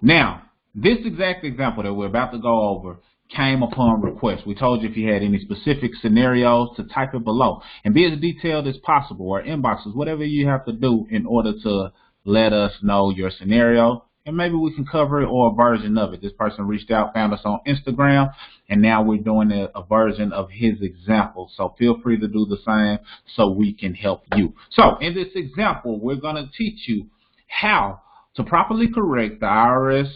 Now, this exact example that we're about to go over came upon request. We told you if you had any specific scenarios to type it below and be as detailed as possible, or inboxes, whatever you have to do in order to let us know your scenario, and maybe we can cover it or a version of it. This person reached out, found us on Instagram, and now we're doing a version of his example. So feel free to do the same so we can help you. So in this example, we're going to teach you how to properly correct the IRS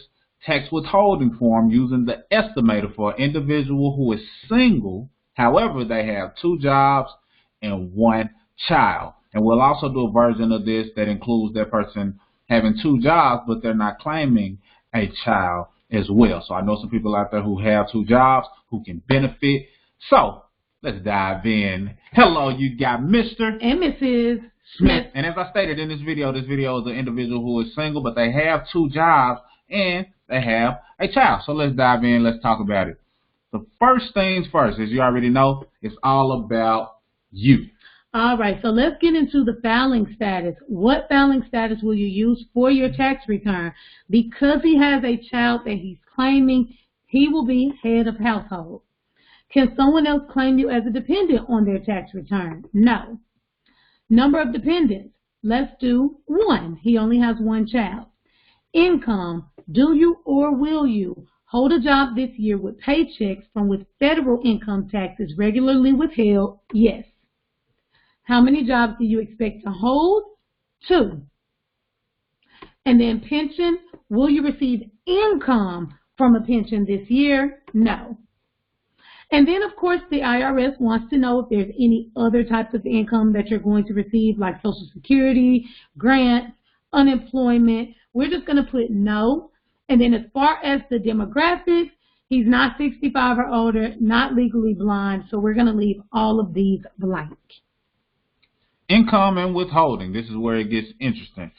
tax withholding form using the estimator for an individual who is single, however they have 2 jobs and 1 child. And we'll also do a version of this that includes that person having 2 jobs, but they're not claiming a child as well. So I know some people out there who have 2 jobs who can benefit. So let's dive in. Hello, you got Mr. and Mrs. Smith. And as I stated in this video is an individual who is single, but they have 2 jobs and they have a child. So let's dive in. Let's talk about it. The first things first, as you already know, it's all about you. All right, so let's get into the filing status. What filing status will you use for your tax return? Because he has a child that he's claiming, he will be head of household. Can someone else claim you as a dependent on their tax return? No. Number of dependents. Let's do 1. He only has 1 child. Income. Do you or will you hold a job this year with paychecks from which federal income tax is regularly withheld? Yes. How many jobs do you expect to hold? 2. And then pension. Will you receive income from a pension this year? No. And then, of course, the IRS wants to know if there's any other types of income that you're going to receive, like Social Security, grants, unemployment. We're just going to put no. And then as far as the demographics, he's not 65 or older, not legally blind, so we're going to leave all of these blank. Income and withholding. This is where it gets interesting.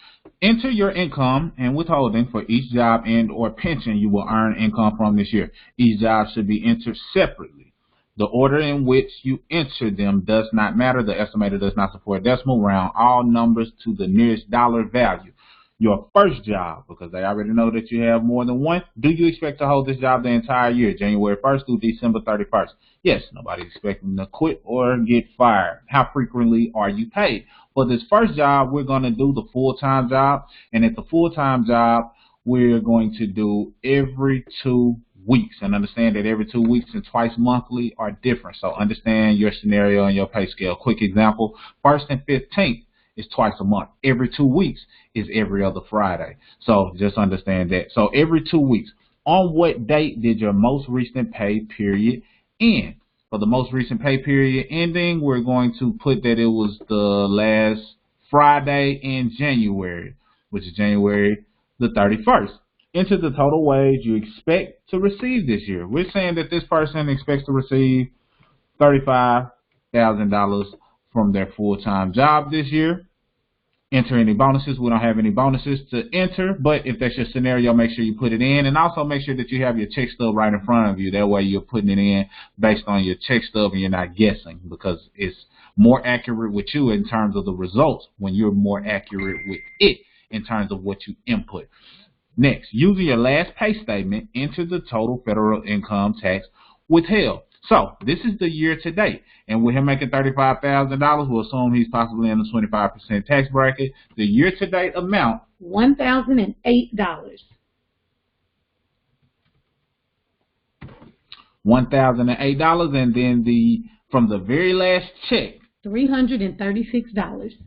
Enter your income and withholding for each job and or pension you will earn income from this year. Each job should be entered separately. The order in which you enter them does not matter. The estimator does not support decimal. Round all numbers to the nearest dollar value. Your first job, because they already know that you have more than 1. Do you expect to hold this job the entire year, January 1st through December 31st? Yes, nobody's expecting to quit or get fired. How frequently are you paid? For this first job, we're going to do the full-time job. And at the full-time job, we're going to do every 2 weeks. And understand that every 2 weeks and twice monthly are different. So understand your scenario and your pay scale. Quick example, 1st and 15th. Is twice a month. Every 2 weeks is every other Friday. So just understand that. So every 2 weeks. On what date did your most recent pay period end? For the most recent pay period ending, we're going to put that it was the last Friday in January, which is January the 31st. Enter the total wage you expect to receive this year. We're saying that this person expects to receive $35,000 from their full-time job this year. Enter any bonuses. We don't have any bonuses to enter, but if that's your scenario, make sure you put it in, and also make sure that you have your check stub right in front of you. That way you're putting it in based on your check stub and you're not guessing, because it's more accurate with you in terms of the results when you're more accurate with it in terms of what you input. Next, using your last pay statement, enter the total federal income tax withheld. So this is the year to date, and with him making $35,000, we'll assume he's possibly in the 25% tax bracket. The year to date amount, $1,008. $1,008, and then from the very last check, $336.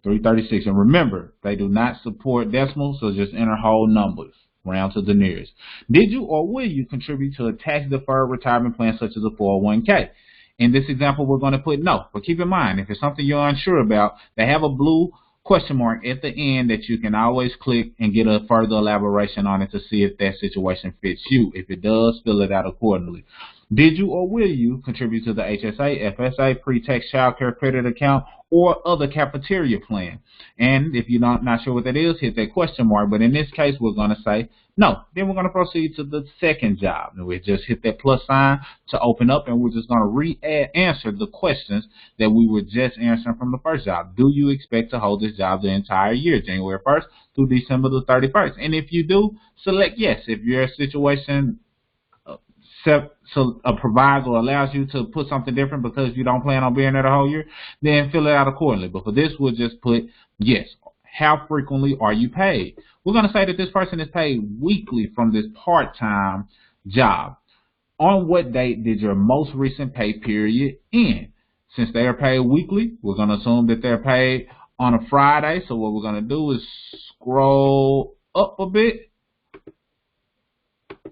$336, and remember, they do not support decimals, so just enter whole numbers. Round to the nearest. Did you or will you contribute to a tax-deferred retirement plan such as a 401k? In this example, we're going to put no. But keep in mind, if it's something you're unsure about, they have a blue question mark at the end that you can always click and get a further elaboration on it to see if that situation fits you. If it does, fill it out accordingly. Did you or will you contribute to the HSA, FSA, pre-tax child care credit account, or other cafeteria plan. And if you're not sure what that is, hit that question mark. But in this case, we're going to say no. Then we're going to proceed to the second job. And we just hit that plus sign to open up, and we're just going to answer the questions that we were just answering from the first job. Do you expect to hold this job the entire year, January 1st through December the 31st? And if you do, select yes. If your situation provides or allows you to put something different because you don't plan on being there the whole year, then fill it out accordingly. But for this, we'll just put yes. How frequently are you paid? We're going to say that this person is paid weekly from this part-time job. On what date did your most recent pay period end? Since they are paid weekly, we're going to assume that they're paid on a Friday. So what we're going to do is scroll up a bit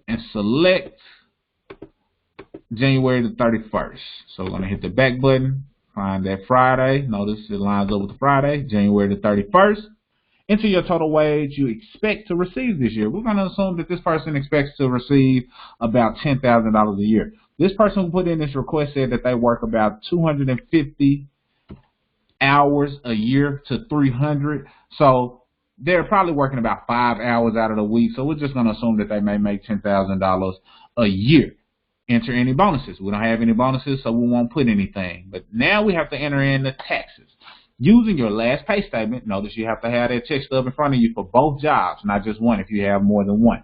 and select January the 31st. So we're going to hit the back button, find that Friday. Notice it lines up with the Friday, January the 31st. Enter your total wage you expect to receive this year. We're going to assume that this person expects to receive about $10,000 a year. This person who put in this request said that they work about 250 hours a year to 300. So they're probably working about 5 hours out of the week. So we're just going to assume that they may make $10,000 a year. Enter any bonuses. We don't have any bonuses, so we won't put anything. But now we have to enter in the taxes. Using your last pay statement, notice you have to have that check stub in front of you for both jobs, not just one if you have more than one.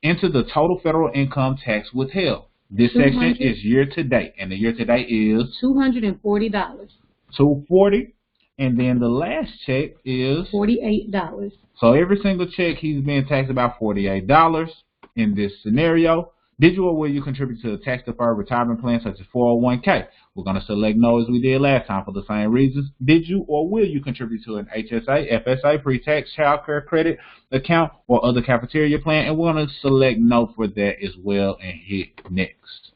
Enter the total federal income tax withheld. This section is year to date, and the year to date is $240. $240, and then the last check is $48. So every single check he's being taxed about $48 in this scenario. Did you or will you contribute to a tax-deferred retirement plan such as 401k? We're going to select no as we did last time for the same reasons. Did you or will you contribute to an HSA, FSA, pre-tax, child care credit account, or other cafeteria plan? And we're going to select no for that as well and hit next.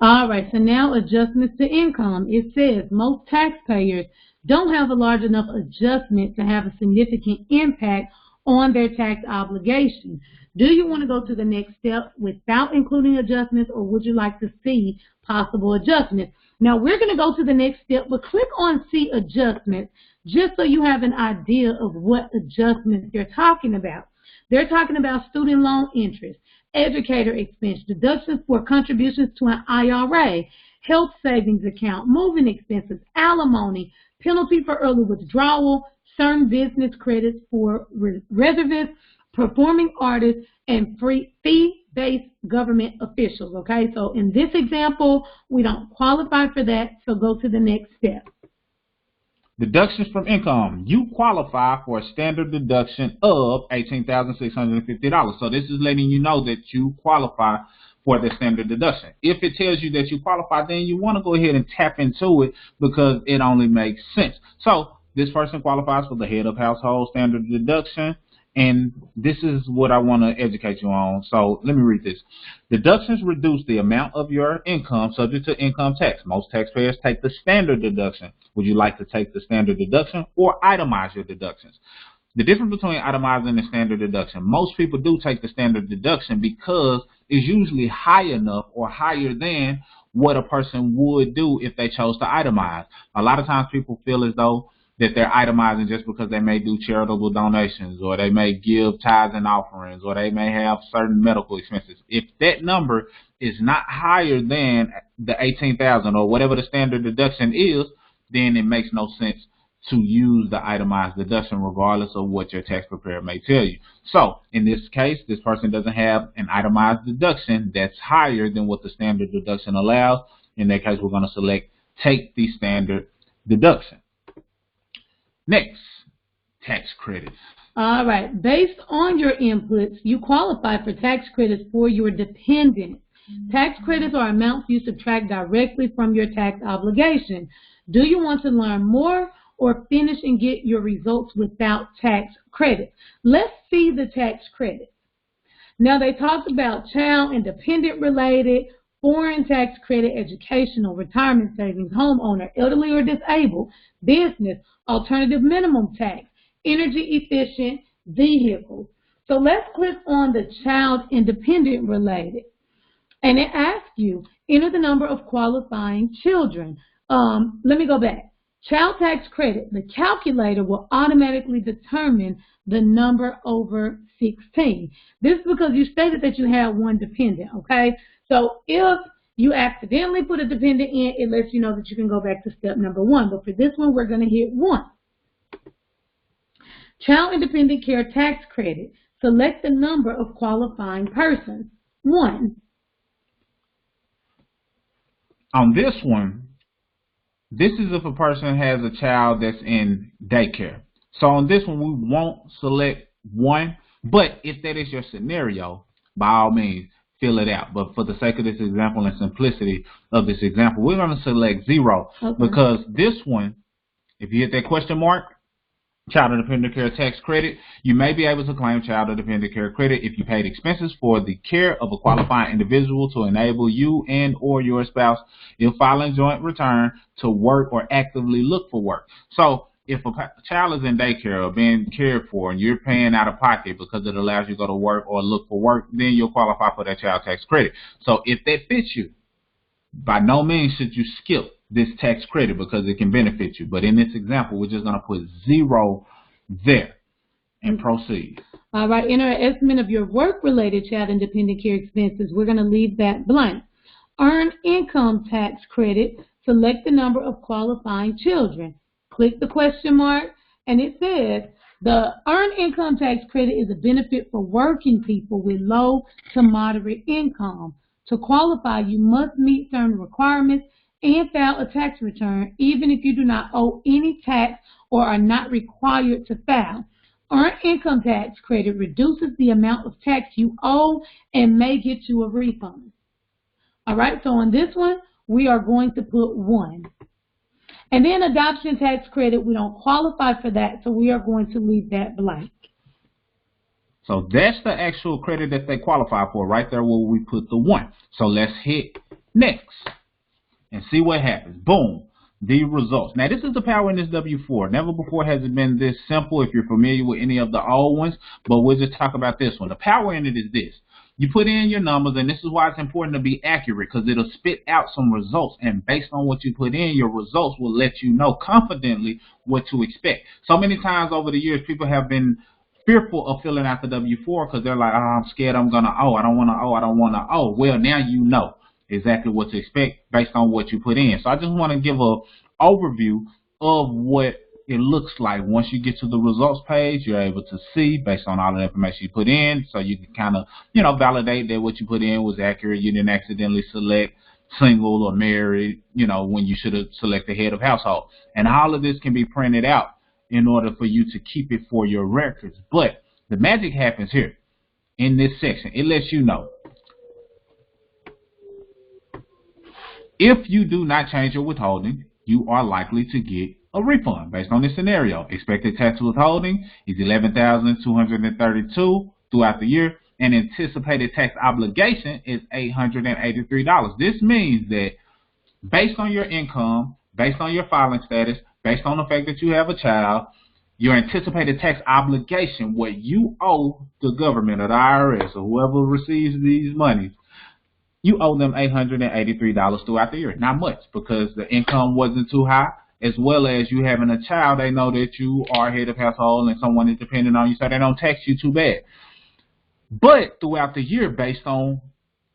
All right, so now adjustments to income. It says most taxpayers don't have a large enough adjustment to have a significant impact on their tax obligation. Do you want to go to the next step without including adjustments, or would you like to see possible adjustments? Now, we're going to go to the next step, but click on See Adjustments just so you have an idea of what adjustments they're talking about. They're talking about student loan interest, educator expense, deductions for contributions to an IRA, health savings account, moving expenses, alimony, penalty for early withdrawal, certain business credits for reservists, performing artists, and fee-based government officials. Okay, so in this example, we don't qualify for that, so go to the next step. Deductions from income. You qualify for a standard deduction of $18,650. So this is letting you know that you qualify for the standard deduction. If it tells you that you qualify, then you want to go ahead and tap into it because it only makes sense. So this person qualifies for the head of household standard deduction. And this is what I want to educate you on. So let me read this. Deductions reduce the amount of your income subject to income tax. Most taxpayers take the standard deduction. Would you like to take the standard deduction or itemize your deductions? The difference between itemizing and standard deduction, most people do take the standard deduction because it's usually high enough or higher than what a person would do if they chose to itemize. A lot of times people feel as though that they're itemizing just because they may do charitable donations, or they may give tithes and offerings, or they may have certain medical expenses. If that number is not higher than the $18,000 or whatever the standard deduction is, then it makes no sense to use the itemized deduction regardless of what your tax preparer may tell you. So in this case, this person doesn't have an itemized deduction that's higher than what the standard deduction allows. In that case, we're going to select take the standard deduction. Next, tax credits. All right. Based on your inputs, you qualify for tax credits for your dependents. Tax credits are amounts you subtract directly from your tax obligation. Do you want to learn more or finish and get your results without tax credits? Let's see the tax credits. Now, they talked about child and dependent related, foreign tax credit, educational, retirement savings, homeowner, elderly or disabled, business, alternative minimum tax, energy efficient vehicles. So let's click on the child and dependent related. And it asks you, enter the number of qualifying children. Let me go back. Child tax credit, the calculator will automatically determine the number over 16. This is because you stated that you had one dependent, okay? So if you accidentally put a dependent in, it lets you know that you can go back to step number 1. But for this one, we're going to hit 1. Child and dependent care tax credit. Select the number of qualifying persons. 1. On this one, this is if a person has a child that's in daycare. So on this one, we won't select 1, but if that is your scenario, by all means, fill it out. But for the sake of this example and simplicity of this example, we're going to select 0 because this one, if you hit that question mark, child and dependent care tax credit, you may be able to claim child and dependent care credit if you paid expenses for the care of a qualifying individual to enable you and or your spouse, if filing joint return, to work or actively look for work. So if a child is in daycare or being cared for and you're paying out of pocket because it allows you to go to work or look for work, then you'll qualify for that child tax credit. So if that fits you, by no means should you skip this tax credit because it can benefit you. But in this example, we're just going to put 0 there and proceed. All right, enter an estimate of your work-related child and dependent care expenses. We're going to leave that blank. Earn income tax credit. Select the number of qualifying children. Click the question mark, and it says the earned income tax credit is a benefit for working people with low to moderate income. To qualify, you must meet certain requirements and file a tax return, even if you do not owe any tax or are not required to file. Earned income tax credit reduces the amount of tax you owe and may get you a refund. All right, so on this one, we are going to put 1. And then adoption tax credit, we don't qualify for that, so we are going to leave that blank. So that's the actual credit that they qualify for right there where we put the 1. So let's hit next and see what happens. Boom, the results. Now this is the power in this W-4. Never before has it been this simple if you're familiar with any of the old ones, but we'll just talk about this one. The power in it is this. You put in your numbers, and this is why it's important to be accurate, because it'll spit out some results, and based on what you put in, your results will let you know confidently what to expect. So many times over the years, people have been fearful of filling out the W-4 because they're like, oh, I'm scared I'm going to owe. I don't want to owe. I don't want to owe. Well, now you know exactly what to expect based on what you put in. So I just want to give an overview of what it looks like. Once you get to the results page, you're able to see based on all the information you put in, so you can kind of, validate that what you put in was accurate. You didn't accidentally select single or married, when you should have selected head of household. And all of this can be printed out in order for you to keep it for your records. But the magic happens here in this section. It lets you know if you do not change your withholding, you are likely to get a refund based on this scenario. Expected tax withholding is $11,232 throughout the year, and anticipated tax obligation is $883. This means that based on your income, based on your filing status, based on the fact that you have a child, your anticipated tax obligation, what you owe the government or the IRS or whoever receives these monies, you owe them $883 throughout the year. Not much, because the income wasn't too high, as well as you having a child. They know that you are head of household and someone is dependent on you, so they don't tax you too bad. But throughout the year, based on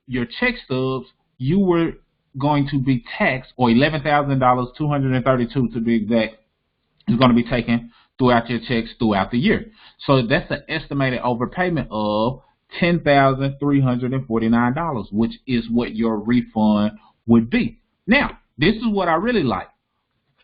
your check stubs, you were going to be taxed, or $11,232 to be exact, is going to be taken throughout your checks throughout the year. So that's an estimated overpayment of $10,349, which is what your refund would be. Now, this is what I really like.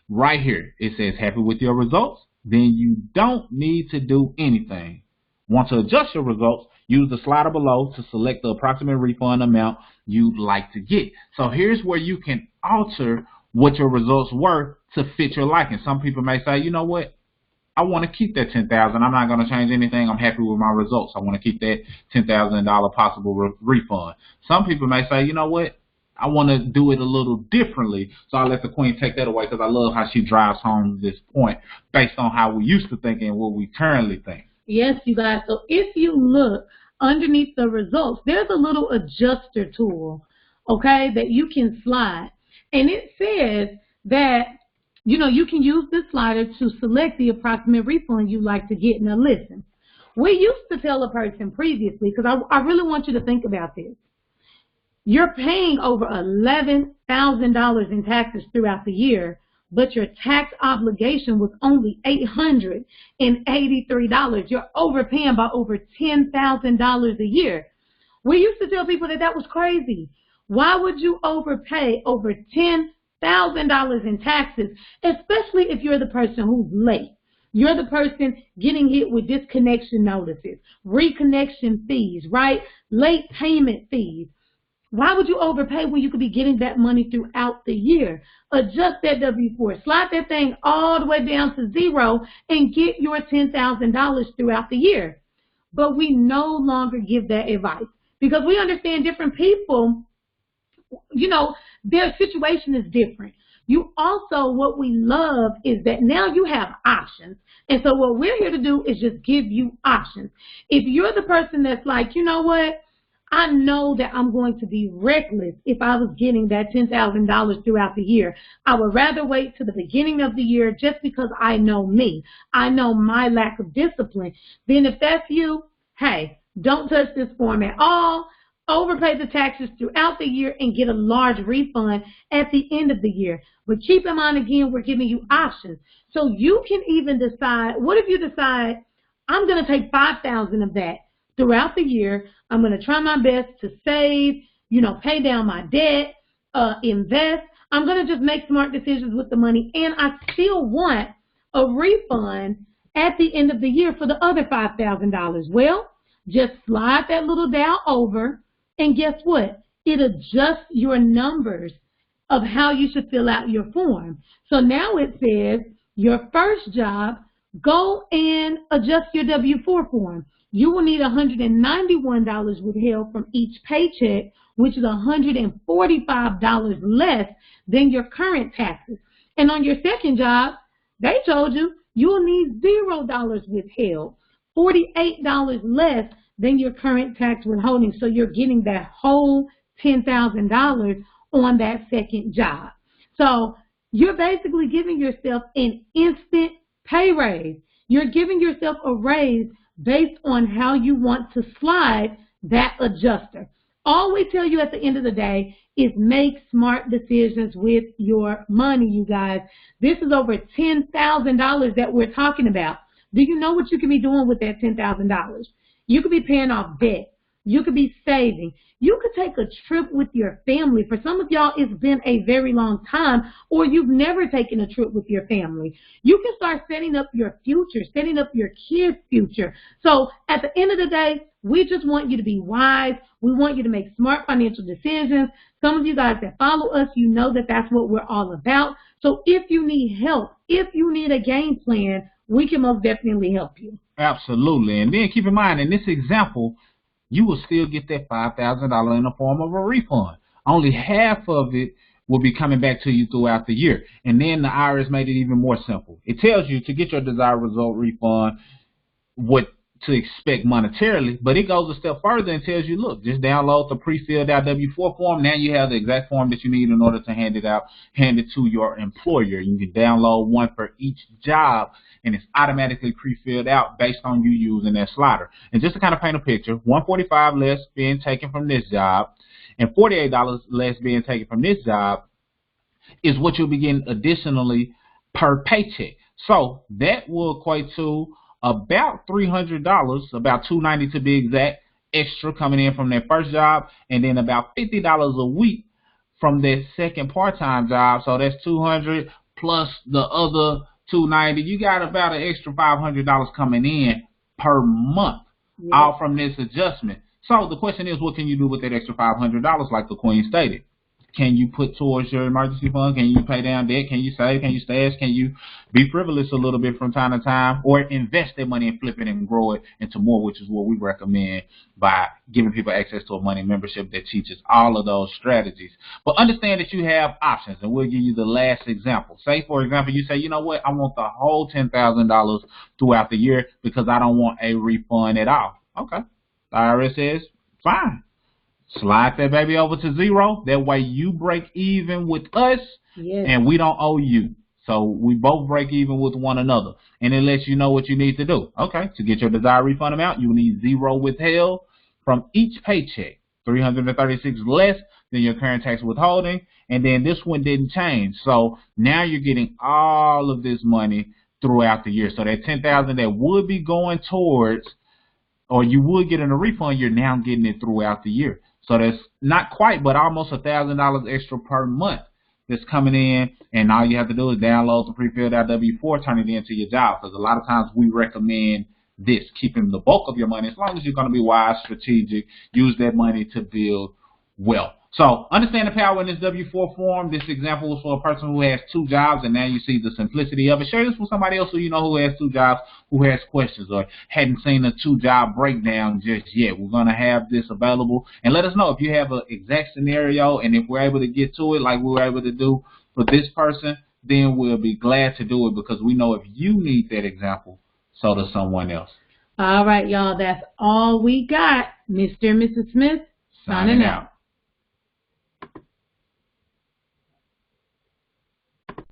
Right here, it says happy with your results, then you don't need to do anything. Want to adjust your results, use the slider below to select the approximate refund amount you'd like to get. So here's where you can alter what your results were to fit your liking. Some people may say, you know what, I want to keep that $10,000. I'm not going to change anything. I'm happy with my results. I want to keep that $10,000 possible refund. Some people may say, you know what, I want to do it a little differently. So I'll let the queen take that away, because I love how she drives home this point based on how we used to think and what we currently think. Yes, you guys. So if you look underneath the results, there's a little adjuster tool, okay, that you can slide. And it says that You can use this slider to select the approximate refund you'd like to get. Now listen, we used to tell a person previously, because I really want you to think about this. You're paying over $11,000 in taxes throughout the year, but your tax obligation was only $883. You're overpaying by over $10,000 a year. We used to tell people that was crazy. Why would you overpay over $10,000 in taxes, especially if you're the person who's late? You're the person getting hit with disconnection notices, reconnection fees, right? Late payment fees. Why would you overpay when you could be getting that money throughout the year? Adjust that W-4, slide that thing all the way down to zero, and get your $10,000 throughout the year. But we no longer give that advice because we understand different people, their situation is different. What we love is that now you have options. And so what we're here to do is just give you options. If you're the person that's like, you know what? I know that I'm going to be reckless if I was getting that $10,000 throughout the year. I would rather wait to the beginning of the year just because I know me. I know my lack of discipline. Then if that's you, hey, don't touch this form at all. Overpay the taxes throughout the year and get a large refund at the end of the year. But keep in mind, again, we're giving you options. So you can even decide, what if you decide, I'm going to take $5,000 of that throughout the year. I'm going to try my best to save, pay down my debt, invest. I'm going to just make smart decisions with the money. And I still want a refund at the end of the year for the other $5,000. Well, just slide that little dial over, and guess what? It adjusts your numbers of how you should fill out your form. So now it says your first job, go and adjust your W-4 form. You will need $191 withheld from each paycheck, which is $145 less than your current taxes. And on your second job, they told you will need $0 withheld, $48 less than your current tax withholding. So you're getting that whole $10,000 on that second job. So you're basically giving yourself an instant pay raise. You're giving yourself a raise based on how you want to slide that adjuster. All we tell you at the end of the day is make smart decisions with your money, you guys. This is over $10,000 that we're talking about. Do you know what you can be doing with that $10,000? You could be paying off debt. You could be saving. You could take a trip with your family. For some of y'all, it's been a very long time, or you've never taken a trip with your family. You can start setting up your future, setting up your kids' future. So at the end of the day, we just want you to be wise. We want you to make smart financial decisions. Some of you guys that follow us, you know that that's what we're all about. So if you need help, if you need a game plan, we can most definitely help you. Absolutely. And then keep in mind, in this example, you will still get that $5,000 in the form of a refund. Only half of it will be coming back to you throughout the year. And then the IRS made it even more simple. It tells you to get your desired result refund, what to expect monetarily, but it goes a step further and tells you, look, just download the pre-filled out W-4 form. Now you have the exact form that you need in order to hand it to your employer. You can download one for each job, and it's automatically pre-filled out based on you using that slider. And just to kind of paint a picture, $145 less being taken from this job and $48 less being taken from this job is what you'll be getting additionally per paycheck. So that will equate to about $300, about $290 to be exact, extra coming in from that first job, and then about $50 a week from that second part-time job. So that's $200 plus the other $290. You got about an extra $500 coming in per month, all from this adjustment. So the question is, what can you do with that extra $500, like the Queen stated? Can you put towards your emergency fund? Can you pay down debt? Can you save? Can you stash? Can you be frivolous a little bit from time to time? Or invest that money and flip it and grow it into more, which is what we recommend by giving people access to a money membership that teaches all of those strategies. But understand that you have options, and we'll give you the last example. Say, for example, you say, you know what, I want the whole $10,000 throughout the year because I don't want a refund at all. Okay. The IRS says, fine. Slide that baby over to zero. That way you break even with us, and we don't owe you. So we both break even with one another. And it lets you know what you need to do. Okay, to get your desired refund amount, you need 0 withheld from each paycheck. 336 less than your current tax withholding. And then this one didn't change. So now you're getting all of this money throughout the year. So that 10,000 that would be going towards, or you would get in a refund, you're now getting it throughout the year. So that's not quite, but almost $1,000 extra per month that's coming in, and all you have to do is download the pre-filled out W-4, turn it into your job. Because a lot of times we recommend this, keeping the bulk of your money, as long as you're going to be wise, strategic, use that money to build wealth. So understand the power in this W-4 form. This example was for a person who has 2 jobs, and now you see the simplicity of it. Share this with somebody else who you know who has 2 jobs, who has questions or hadn't seen a 2-job breakdown just yet. We're going to have this available, and let us know if you have an exact scenario, and if we're able to get to it like we were able to do for this person, then we'll be glad to do it, because we know if you need that example, so does someone else. All right, y'all, that's all we got. Mr. and Mrs. Smith, signing out.